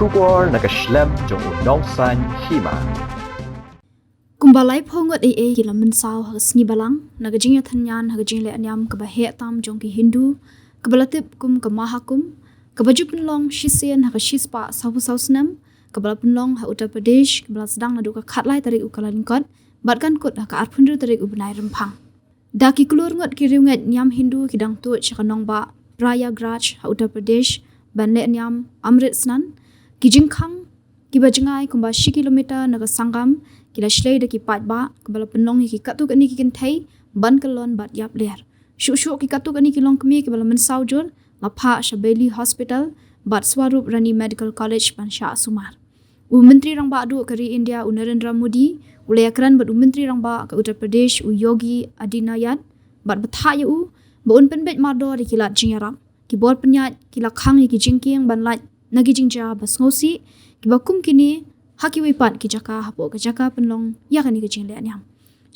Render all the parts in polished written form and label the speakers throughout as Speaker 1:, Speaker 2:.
Speaker 1: Shubor nakaslem jong unongsan Hima.
Speaker 2: Kumbalai pongot kila Mynsaw hagasngi balang naga Jingïathynñian haga Jinglehniam kaba tam jong ki Hindu kabalatip kum kamahakum kabaju penlong shisian haga shispa sahu sausnam kabala penlong ha Uttar Pradesh kabala sedang nadu ka khatlai tarik ukala lingkot batkan kot ka arpundu tarik ubnai rempang daki kulur ngot kiriunget nyam Hindu kidang tu chakanong ba Prayagraj ha Uttar Pradesh Jinglehniam Amritsnan kijingkhang kibajengai kumba 10 kilometer naga sangam kila shlei de ki pat ba kabala penlong ki katu kani ki kin thai ban kalon bat yap ler shu ki katu kani ki long kmi kabala Mynsaw jor ngapha Shabeli Hospital bat Swarup Rani Medical College Pansha Sumar Menteri rang ba adu kari India Narendra Modi ulayakran bat Menteri rang ba ka Uttar Pradesh Yogi Adityanath bat bathaya baun penbet mardo de kilat jingaram ki bor penyat kila khang ki jingking ban lat nagi jingja basngosi ki bakum kini haki wipat ki jaka hapo ka jaka penlong ya kani ke Jinglehniam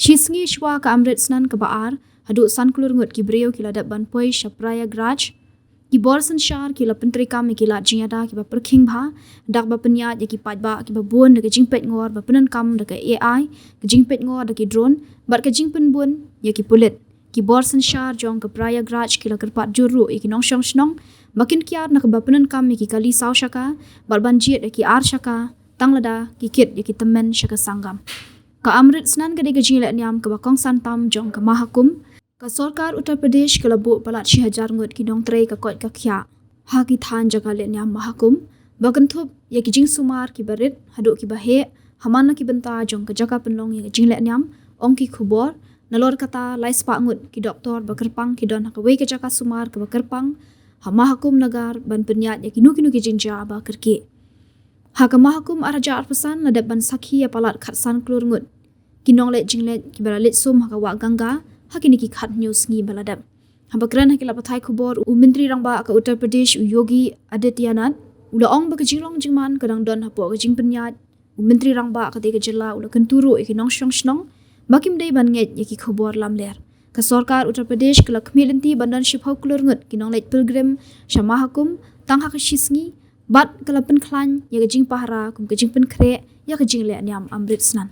Speaker 2: shisngi shwa ka Amritsnan ka baar hadu san kulur ngut ki breo ki ladat ban poi Prayagraj ki borsan shar ki la pentri kam ki la jingada ki ba perking bha dak ba penya ki pat ba ki ba bon de jingpet ngor ba penan kam de AI ki jingpet ngor de drone bar ka jingpen bon ya ki pulit ki borsan shar Jong ka Prayagraj ki la kerpat juru ki nong shong snong makin kiar nak ba penan kam ki kali saw shaka bar banjit ki ar shaka tanglada kikit ki temen shaka sangam ka Amritsnan ka de Jinglehniam ka bakong santam Jong ka mahakum ka sarkar Uttar Pradesh ka labu palat 6000 ngut ki dong trei ka kot ka khya ha ki than jaga Jinglehniam mahakum bakan thup ya ki jing sumar ki barit hadu ki bahe hamana ki benta Jong ka jaka penlong ya Jinglehniam ong ki khubor nalor kata laispa ngut ki doktor bakerpang ki don ka we ka jaka sumar ka bakerpang hamahakum nagar ban penyat ya ki nu ki jinja ba kerki Hakama hukum araja arpasan ladap ban sakhi apalat khatsan klur ngut kinong let jinglet ki balalit sum hakawa Ganga hakini ki khat news ngi baladap habakran hakila pathai khubor Menteri rang ba ka Uttar Pradesh Yogi Adityanath ula ong ba ka jinglong jingman kadang don hapo ka jingpenyat Menteri rang ba ka de ka jela ula kenturu ikinong shong shnong makim dei ban nget yaki khubor lamler ka sarkar Uttar Pradesh kala khmilinti bandan shipau klur ngut kinong let pilgrim shama hakum tang hakashisngi bat kalapan klan ya ka jing pahara kum ka jing pen kre ya ka Jinglehniam Amritsnan